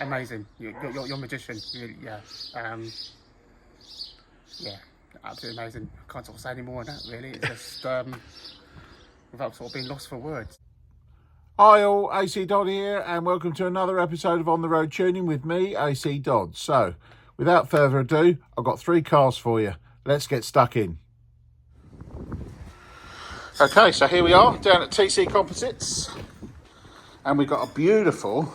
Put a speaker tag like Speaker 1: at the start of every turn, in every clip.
Speaker 1: amazing. You're a magician. Yeah. Yeah, absolutely amazing. I can't sort of say any more on that, really. It's just without sort of being lost for words.
Speaker 2: Hi all, ACDodd here, and welcome to another episode of On the Road Tuning with me, ACDodd. So, without further ado, I've got 3 cars for you. Let's get stuck in. Okay, so here we are down at TC Composites, and we've got a beautiful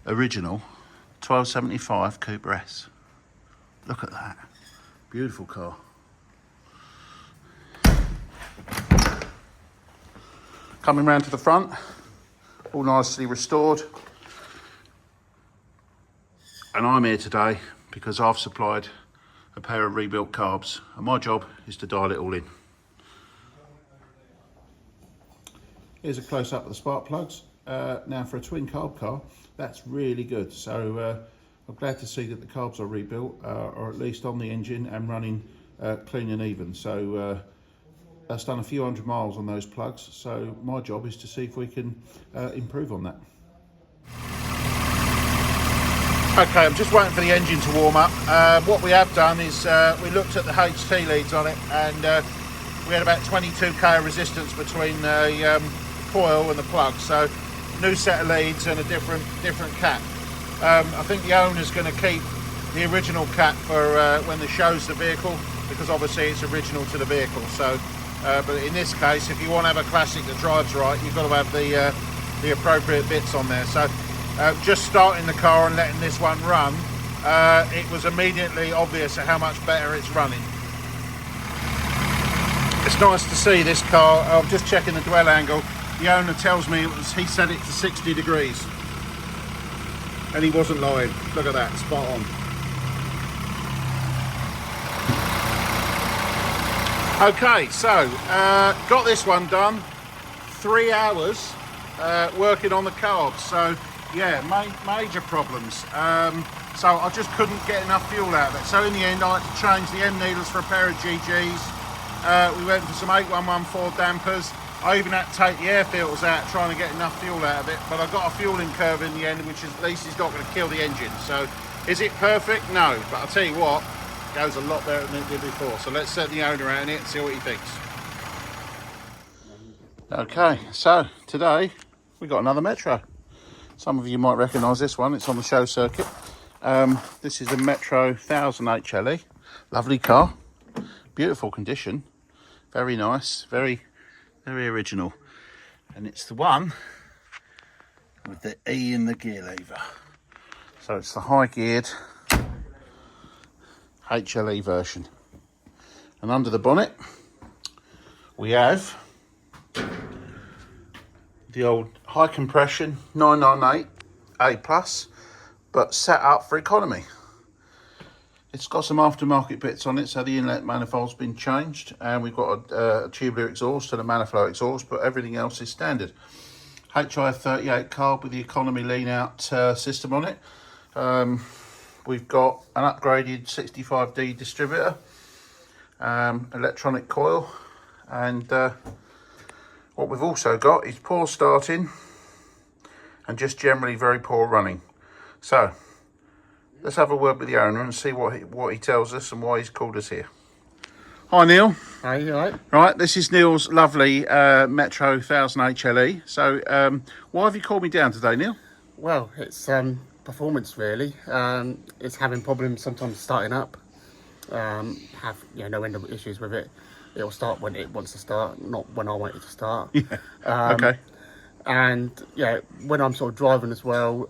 Speaker 2: original 1275 Cooper S. Look at that, beautiful car. Coming round to the front, all nicely restored. And I'm here today because I've supplied a pair of rebuilt carbs, and my job is to dial it all in. Here's a close-up of the spark plugs. Now for a twin carb car, that's really good. So I'm glad to see that the carbs are rebuilt, or at least on the engine and running clean and even. So that's done a few hundred miles on those plugs, so my job is to see if we can improve on that. Okay, I'm just waiting for the engine to warm up. What we have done is we looked at the HT leads on it, and we had about 22k of resistance between the coil and the plug, so new set of leads and a different cap. I think the owner's going to keep the original cap for when they shows the vehicle, because obviously it's original to the vehicle. So but in this case, if you want to have a classic that drives right, you've got to have the appropriate bits on there. So just starting the car and letting this one run, it was immediately obvious how much better it's running. It's nice to see this car. I'm just checking the dwell angle. The owner tells me he set it to 60 degrees. And he wasn't lying. Look at that, spot on. Okay, so got this one done. 3 hours working on the carbs. So yeah, major problems. So I just couldn't get enough fuel out of it. So in the end, I had to change the end needles for a pair of GGs. We went for some 8114 dampers. I even had to take the air filters out, trying to get enough fuel out of it. But I got a fueling curve in the end, which at least is not going to kill the engine. So is it perfect? No. But I'll tell you what, goes a lot better than it did before. So let's set the owner out in it and see what he thinks. Okay, so today we got another Metro. Some of you might recognise this one. It's on the show circuit. This is a Metro 1000 HLE. Lovely car, beautiful condition, very nice, very original. And it's the one with the E in the gear lever. So it's the high geared HLE version. And under the bonnet we have the old high compression 998 A+, but set up for economy. It's got some aftermarket bits on it, so the inlet manifold's been changed, and we've got a tubular exhaust and a Maniflow exhaust, but everything else is standard. HIF 38 carb with the economy lean out system on it. We've got an upgraded 65D distributor, electronic coil, and what we've also got is poor starting and just generally very poor running. So let's have a word with the owner and see what he tells us and why he's called us here. Hi Neil.
Speaker 1: Hi, you alright?
Speaker 2: Right, this is Neil's lovely Metro 1000 HLE. So why have you called me down today, Neil?
Speaker 1: Well, it's performance really. It's having problems sometimes starting up. Have no end of issues with it. It'll start when it wants to start, not when I want it to start.
Speaker 2: Yeah. Okay.
Speaker 1: And yeah, when I'm sort of driving as well,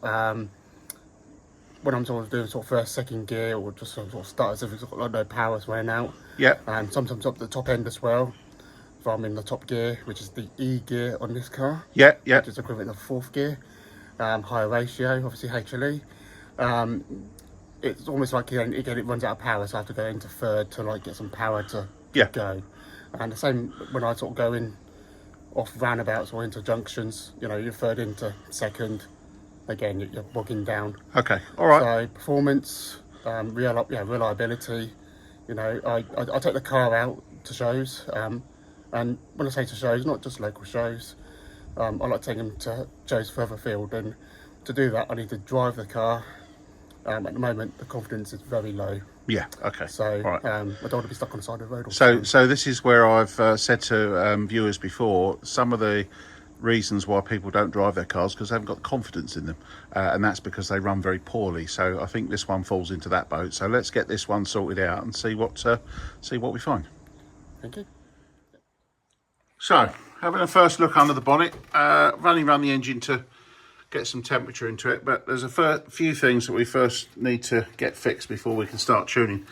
Speaker 1: when I'm sort of doing sort of first, second gear, or just sort of start as if it's got like no power wearing out.
Speaker 2: Yeah.
Speaker 1: And sometimes up the top end as well. If I'm in the top gear, which is the E gear on this car.
Speaker 2: Yeah, yeah.
Speaker 1: Which is equivalent of fourth gear. Higher ratio, obviously HLE. It's almost like again it runs out of power, so I have to go into third to like get some power to go. And the same when I sort of go in off roundabouts or into junctions, you're third into second. Again, you're bogging down.
Speaker 2: Okay, all right.
Speaker 1: So performance, reliability. I take the car out to shows, and when I say to shows, not just local shows. I like taking them to Joe's further field, and to do that I need to drive the car. At the moment the confidence is very low.
Speaker 2: Yeah, okay.
Speaker 1: So
Speaker 2: right.
Speaker 1: I don't want to be stuck on the side of the road.
Speaker 2: So this is where I've said to viewers before, some of the reasons why people don't drive their cars because they haven't got confidence in them, and that's because they run very poorly. So I think this one falls into that boat. So let's get this one sorted out and see what we find.
Speaker 1: Thank you.
Speaker 2: So having a first look under the bonnet, I've only run the engine to get some temperature into it, but there's a few things that we first need to get fixed before we can start tuning.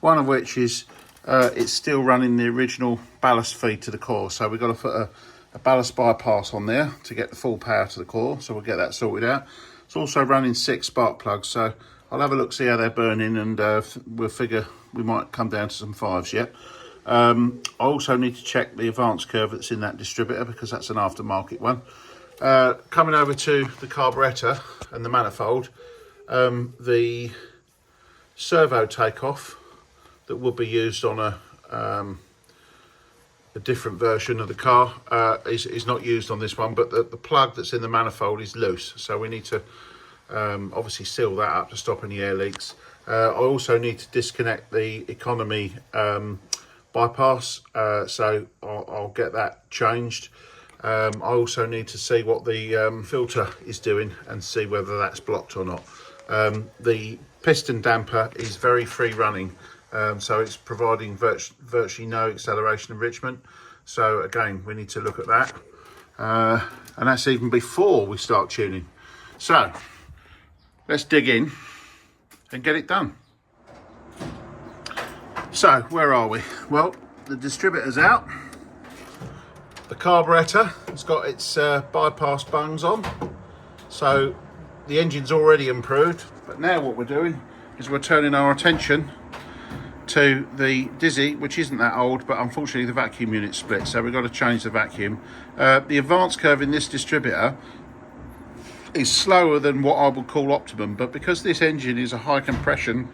Speaker 2: One of which is it's still running the original ballast feed to the core, so we've got to put a ballast bypass on there to get the full power to the core, so we'll get that sorted out. It's also running 6 spark plugs, so I'll have a look, see how they're burning, and we'll figure we might come down to some 5s yet. I also need to check the advance curve that's in that distributor because that's an aftermarket one. Coming over to the carburettor and the manifold, the servo takeoff that would be used on a different version of the car is not used on this one, but the plug that's in the manifold is loose, so we need to obviously seal that up to stop any air leaks. I also need to disconnect the economy bypass, so I'll get that changed. I also need to see what the filter is doing and see whether that's blocked or not. The piston damper is very free running, so it's providing virtually no acceleration enrichment. So again, we need to look at that, and that's even before we start tuning. So let's dig in and get it done. So where are we? Well, the distributor's out. The carburettor has got its bypass bungs on, so the engine's already improved. But now what we're doing is we're turning our attention to the Dizzy, which isn't that old, but unfortunately the vacuum unit's split, so we've got to change the vacuum. The advance curve in this distributor is slower than what I would call optimum, but because this engine is a high compression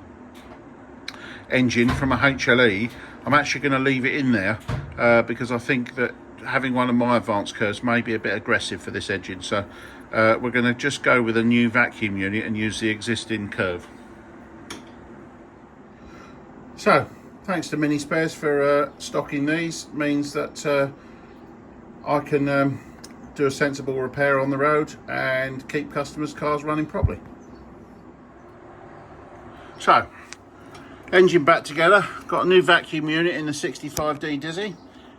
Speaker 2: engine from a HLE, I'm actually going to leave it in there because I think that having one of my advance curves may be a bit aggressive for this engine. So we're going to just go with a new vacuum unit and use the existing curve. So thanks to Mini Spares for stocking these, means that I can do a sensible repair on the road and keep customers' cars running properly. So engine back together, got a new vacuum unit in the 65D Dizzy.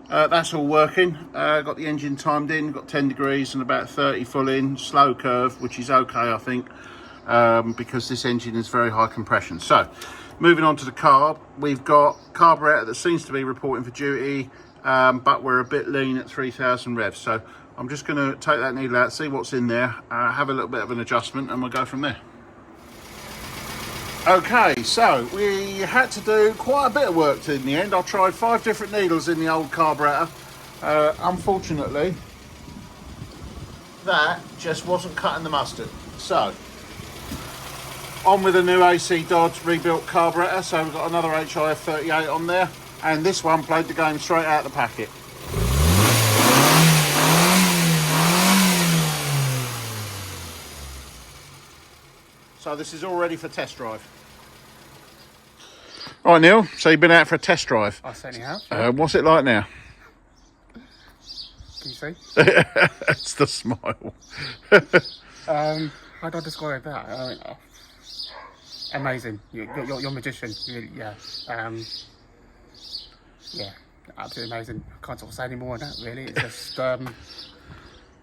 Speaker 2: That's all working. Got the engine timed in, got 10 degrees and about 30 full in, slow curve, which is okay I think, because this engine is very high compression. So moving on to the carb, we've got carburetor that seems to be reporting for duty, but we're a bit lean at 3000 revs. So I'm just going to take that needle out, see what's in there, have a little bit of an adjustment, and we'll go from there. Okay, so we had to do quite a bit of work in the end. I tried 5 different needles in the old carburetor. Unfortunately, that just wasn't cutting the mustard. So, on with a new ACDodd rebuilt carburetor. So we've got another HIF38 on there, and this one played the game straight out of the packet. So this is all ready for test drive. All right, Neil, so you've been out for a test drive.
Speaker 1: I certainly have.
Speaker 2: What's it like now?
Speaker 1: Can you see?
Speaker 2: It's the smile.
Speaker 1: How do I describe that? Amazing. You're a magician. Yeah. Yeah, absolutely amazing. I can't sort of say any more on that, really. It's just,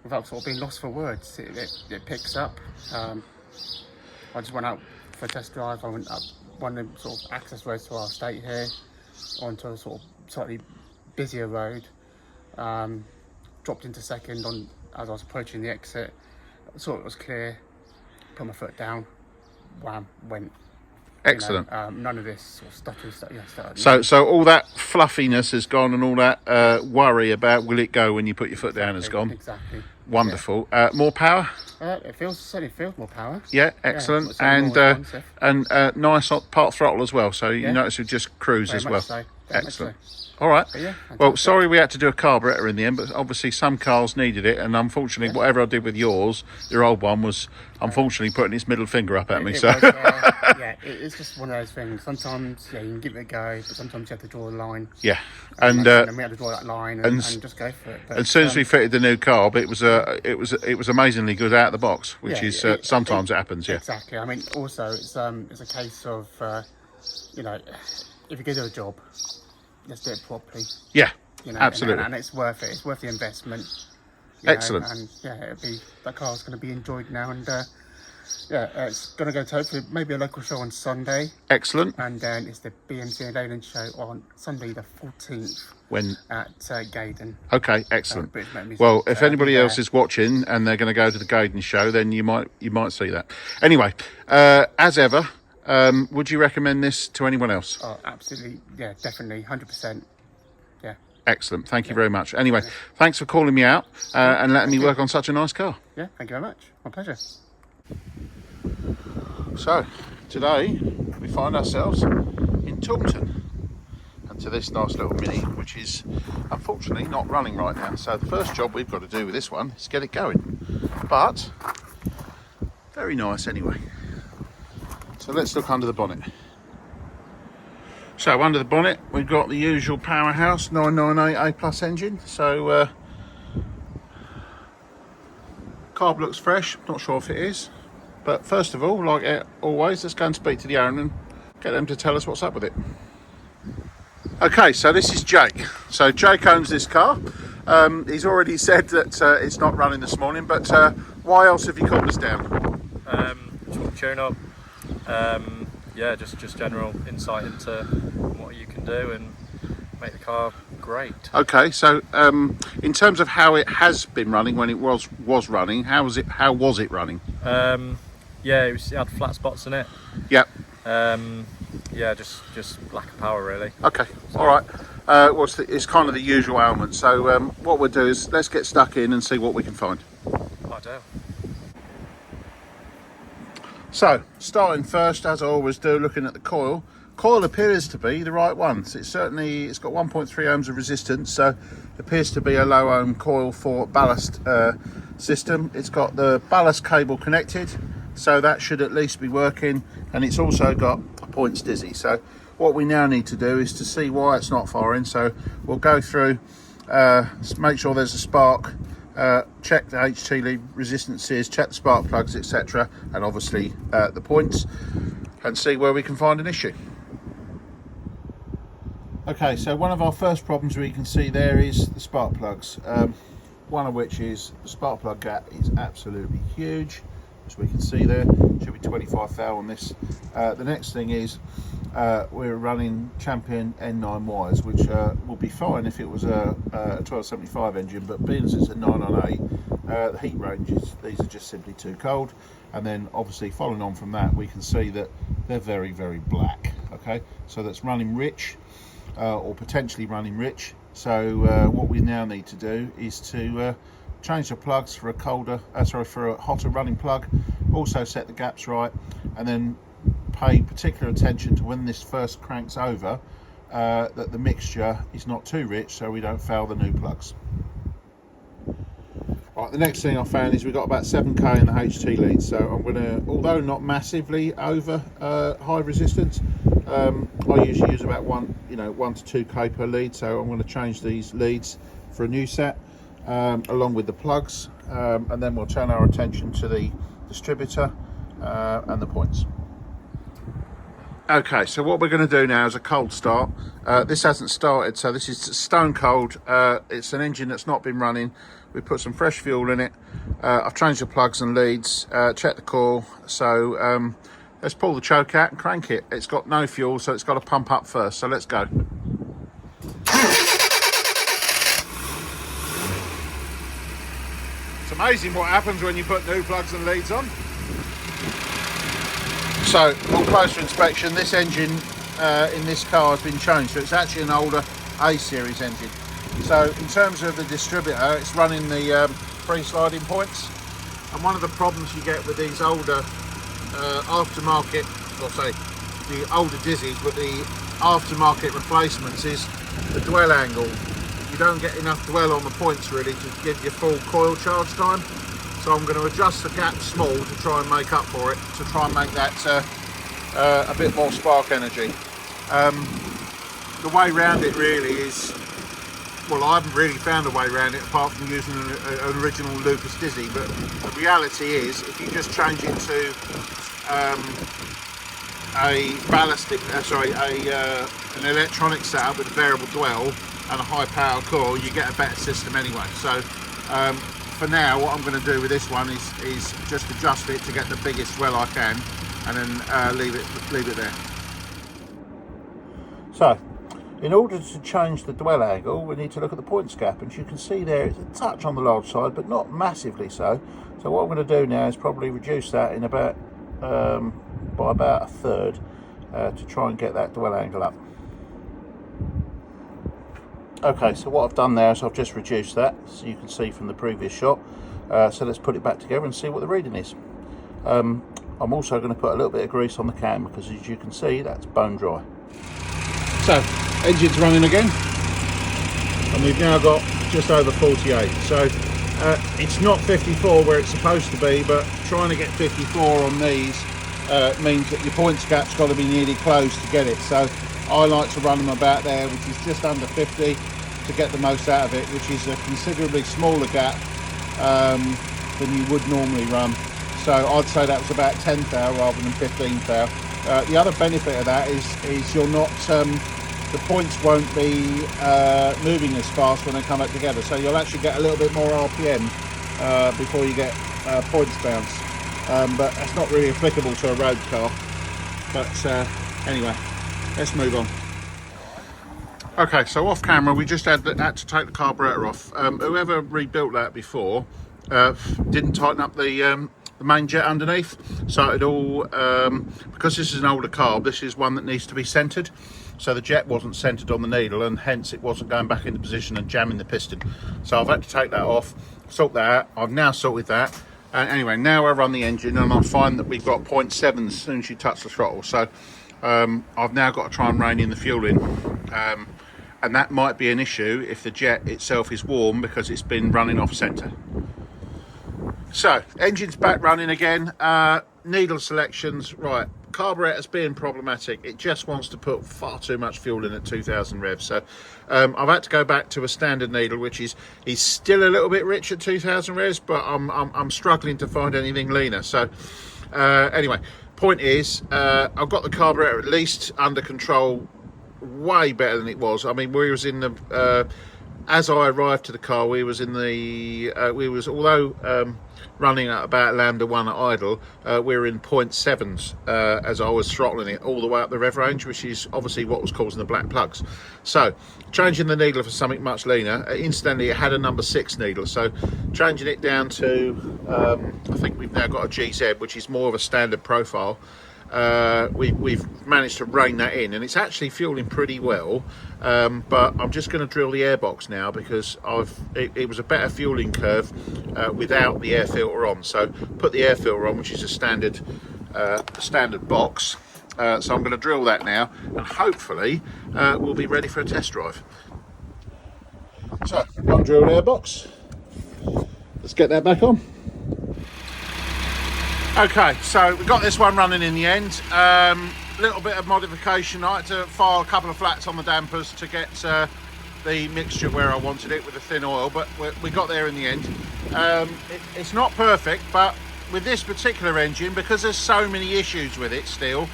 Speaker 1: without sort of being lost for words, it picks up. I just went out for a test drive. I went up one of the sort of access roads to our estate here, onto a sort of slightly busier road. Dropped into second as I was approaching the exit. Saw it was clear. Put my foot down. Wham! Went.
Speaker 2: Excellent.
Speaker 1: None of this sort of stutter.
Speaker 2: So all that fluffiness has gone, and all that worry about will it go when you put your foot down has gone.
Speaker 1: Exactly.
Speaker 2: Wonderful. Yeah. More power.
Speaker 1: It certainly feels more power.
Speaker 2: Yeah, excellent.
Speaker 1: Yeah, and nice
Speaker 2: part throttle as well. So you notice it just cruise
Speaker 1: very
Speaker 2: as well.
Speaker 1: So,
Speaker 2: Excellent. All right.
Speaker 1: Yeah,
Speaker 2: well, sorry we had to do a carburettor in the end, but obviously some cars needed it, and unfortunately, whatever I did with yours, your old one, was unfortunately putting its middle finger up at me.
Speaker 1: It's just one of those things. Sometimes, you can give it a go, but sometimes you have to draw a line.
Speaker 2: Yeah,
Speaker 1: and then we had to draw that line and just go for it. But,
Speaker 2: as soon as we fitted the new carb, it was amazingly good out of the box, which is sometimes it happens. Yeah,
Speaker 1: exactly. I mean, also it's a case of if you're going to do a job, let's do it properly.
Speaker 2: Yeah, absolutely.
Speaker 1: And it's worth it. It's worth the investment.
Speaker 2: Excellent.
Speaker 1: And that car's going to be enjoyed now, and it's going to go to hopefully maybe a local show on Sunday.
Speaker 2: Excellent.
Speaker 1: And then it's the BMC and Leyland show on Sunday the 14th.
Speaker 2: When
Speaker 1: at Gaydon.
Speaker 2: Okay, excellent. Well, if anybody else is watching and they're going to go to the Gaydon show, then you might see that. Anyway, as ever. Would you recommend this to anyone else?
Speaker 1: Oh, absolutely. Yeah, definitely. 100%. Yeah.
Speaker 2: Excellent. Thank you very much. Anyway, thanks for calling me out and letting me work on such a nice car.
Speaker 1: Yeah, thank you very much. My pleasure.
Speaker 2: So, today we find ourselves in Taunton and to this nice little Mini, which is unfortunately not running right now. So the first job we've got to do with this one is get it going. But, very nice anyway. So let's look under the bonnet. So under the bonnet we've got the usual powerhouse 998 A plus engine. So carb looks fresh, not sure if it is. But first of all, like always, let's go and speak to the owner and get them to tell us what's up with it. Okay, so this is Jake. So Jake owns this car. He's already said that it's not running this morning, but why else have you called us down?
Speaker 3: Tune up. Just general insight into what you can do and make the car great.
Speaker 2: Okay, so in terms of how it has been running when it was running, how was it running?
Speaker 3: It had flat spots in it.
Speaker 2: Yep.
Speaker 3: Just lack of power really.
Speaker 2: Okay, all right. It's kind of the usual ailment. So what we'll do is let's get stuck in and see what we can find.
Speaker 3: I do.
Speaker 2: So, starting first, as I always do, looking at the coil. Coil appears to be the right one. So it's got 1.3 ohms of resistance, so it appears to be a low ohm coil for ballast system. It's got the ballast cable connected, so that should at least be working, and it's also got a points dizzy. So what we now need to do is to see why it's not firing. So we'll go through, make sure there's a spark, check the HT lead resistances, check the spark plugs, etc., and obviously the points, and see where we can find an issue. Okay, so one of our first problems we can see there is the spark plugs, one of which is the spark plug gap is absolutely huge, as we can see there. Should be 25 thou on this. The next thing is we're running Champion N9 wires, which will be fine if it was a 1275 engine, but being as it's a 998, the heat ranges, these are just simply too cold. And then obviously following on from that, we can see that they're very, very black. Okay, so that's running rich, or potentially running rich. So what we now need to do is to change the plugs for a hotter running plug, also set the gaps right, and then pay particular attention to when this first cranks over, that the mixture is not too rich, so we don't foul the new plugs. Right, the next thing I found is we've got about 7k in the HT lead, so I'm going to, although not massively over high resistance, I usually use about 1 to 2k per lead, so I'm going to change these leads for a new set, along with the plugs, and then we'll turn our attention to the distributor and the points. Okay, so what we're going to do now is a cold start. This hasn't started, so this is stone cold. It's an engine that's not been running. We put some fresh fuel in it. I've changed the plugs and leads, checked the coil. So let's pull the choke out and crank it. It's got no fuel, so it's got to pump up first. So let's go. It's amazing what happens when you put new plugs and leads on. So on closer inspection, this engine in this car has been changed. So it's actually an older A series engine. So in terms of the distributor, it's running the free-sliding points, and one of the problems you get with these older aftermarket, or say the older Dizzies, but the aftermarket replacements is the dwell angle. You don't get enough dwell on the points really to give you full coil charge time. So I'm going to adjust the gap small to try and make up for it, to try and make that a bit more spark energy. The way round it really is, well, I haven't really found a way around it apart from using an original Lucas Dizzy, but the reality is if you just change it to a ballistic, an electronic setup with a variable dwell and a high power coil, you get a better system anyway. So for now, what I'm going to do with this one is just adjust it to get the biggest dwell I can, and then leave it there. So, in order to change the dwell angle, we need to look at the points gap, and as you can see there, it's a touch on the large side, but not massively so. So what I'm going to do now is probably reduce that in about by about a third to try and get that dwell angle up. Okay, so what I've done there is I've just reduced that, so you can see from the previous shot. So let's put it back together and see what the reading is. I'm also going to put a little bit of grease on the cam because, as you can see, that's bone dry. So, engine's running again, and we've now got just over 48. So it's not 54 where it's supposed to be, but trying to get 54 on these means that your points gap's got to be nearly closed to get it. So I like to run them about there, which is just under 50, to get the most out of it, which is a considerably smaller gap than you would normally run. So I'd say that was about 10 thou rather than 15 thou. The other benefit of that is you're not, the points won't be moving as fast when they come up together. So you'll actually get a little bit more RPM before you get points bounce. But that's not really applicable to a road car. But anyway, let's move on. Okay, so off camera we just had to take the carburetor off. Whoever rebuilt that before didn't tighten up the main jet underneath, so it all because this is an older carb, this is one that needs to be centered, so the jet wasn't centered on the needle, and hence it wasn't going back into position and jamming the piston. So I've had to take that off, sort that out. I've now sorted that, and anyway, now I run the engine and I find that we've got 0.7 as soon as you touch the throttle. So I've now got to try and rein in the fuel in, and that might be an issue if the jet itself is warm because it's been running off center. So, engine's back running again. Needle selections, right. Carburetor's being problematic. It just wants to put far too much fuel in at 2,000 revs. So, I've had to go back to a standard needle, which is still a little bit rich at 2,000 revs, but I'm struggling to find anything leaner. So, anyway, point is, I've got the carburetor at least under control, way better than it was. I mean, we was in the as I arrived to the car, we was in the although running at about lambda 1 at idle, we were in 0.7s as I was throttling it all the way up the rev range, which is obviously what was causing the black plugs. So changing the needle for something much leaner, incidentally it had a number 6 needle, so changing it down to I think we've now got a GZ, which is more of a standard profile. We've managed to rein that in, and it's actually fueling pretty well, but I'm just going to drill the airbox now because it was a better fueling curve without the air filter on. So put the air filter on, which is a standard box, so I'm going to drill that now, and hopefully we'll be ready for a test drive. So undrilled airbox, let's get that back on. Okay, so we got this one running in the end. Little bit of modification. I had to file a couple of flats on the dampers to get the mixture where I wanted it with the thin oil, but we got there in the end. It's not perfect, but with this particular engine, because there's so many issues with it still,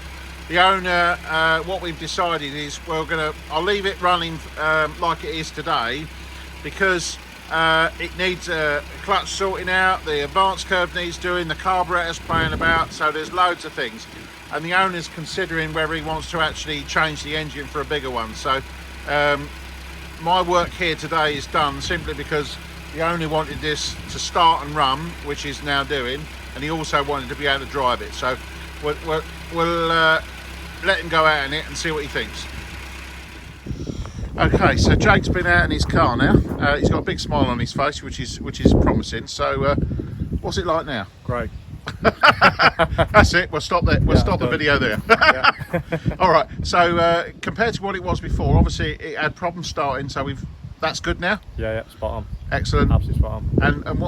Speaker 2: the owner, what we've decided is I'll leave it running like it is today, because it needs a clutch sorting out, the advance curve needs doing, the carburetor's playing about, so there's loads of things, and the owner's considering whether he wants to actually change the engine for a bigger one. So my work here today is done simply because the owner wanted this to start and run, which he's now doing, and he also wanted to be able to drive it. So we'll let him go out in it and see what he thinks. Okay, so Jake's been out in his car now. He's got a big smile on his face, which is promising. So, what's it like now?
Speaker 3: Great.
Speaker 2: That's it. We'll stop there. We'll stop the video there. All right. So compared to what it was before, obviously it had problems starting. So that's good now.
Speaker 3: Yeah, spot on.
Speaker 2: Excellent.
Speaker 3: Absolutely spot on.
Speaker 2: And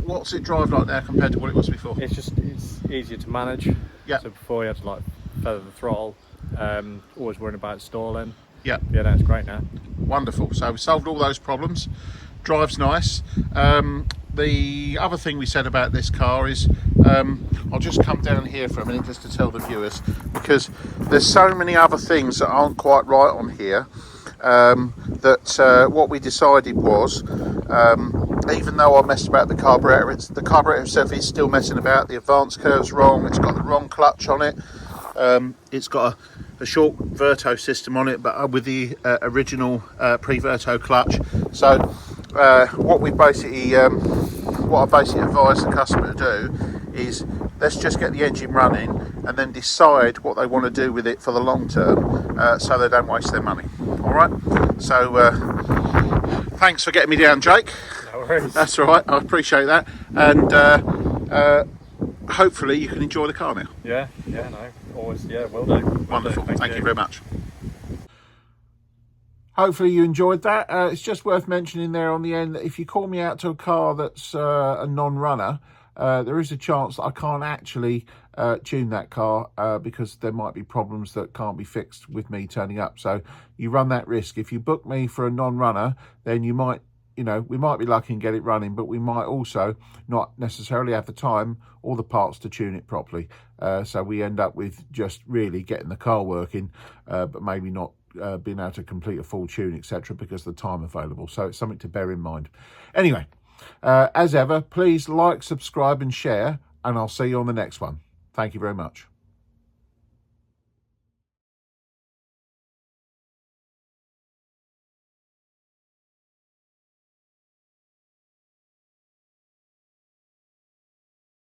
Speaker 2: what's it drive like now compared to what it was before?
Speaker 3: It's easier to manage.
Speaker 2: Yeah.
Speaker 3: So before you had to like feather the throttle, always worrying about stalling.
Speaker 2: Yeah.
Speaker 3: Yeah, that's great now.
Speaker 2: Wonderful. So we solved all those problems. Drives nice. The other thing we said about this car is, I'll just come down here for a minute just to tell the viewers, because there's so many other things that aren't quite right on here, that what we decided was, even though I messed about the carburetor itself is still messing about. The advance curve's wrong, it's got the wrong clutch on it, it's got a short Verto system on it, but with the original pre-Verto clutch. So what I basically advise the customer to do is, let's just get the engine running and then decide what they want to do with it for the long term, so they don't waste their money. All right. So thanks for getting me down, Jake.
Speaker 3: No worries.
Speaker 2: That's all right. I appreciate that, and hopefully you can enjoy the car now.
Speaker 3: Yeah, no, always, will do.
Speaker 2: Wonderful. Thank you very much. Hopefully you enjoyed that. It's just worth mentioning there on the end that if you call me out to a car that's a non-runner, there is a chance that I can't actually tune that car because there might be problems that can't be fixed with me turning up. So you run that risk. If you book me for a non-runner, then you might, we might be lucky and get it running, but we might also not necessarily have the time or the parts to tune it properly. So we end up with just really getting the car working, but maybe not being able to complete a full tune, etc., because of the time available. So it's something to bear in mind. Anyway, as ever, please like, subscribe and share, and I'll see you on the next one. Thank you very much.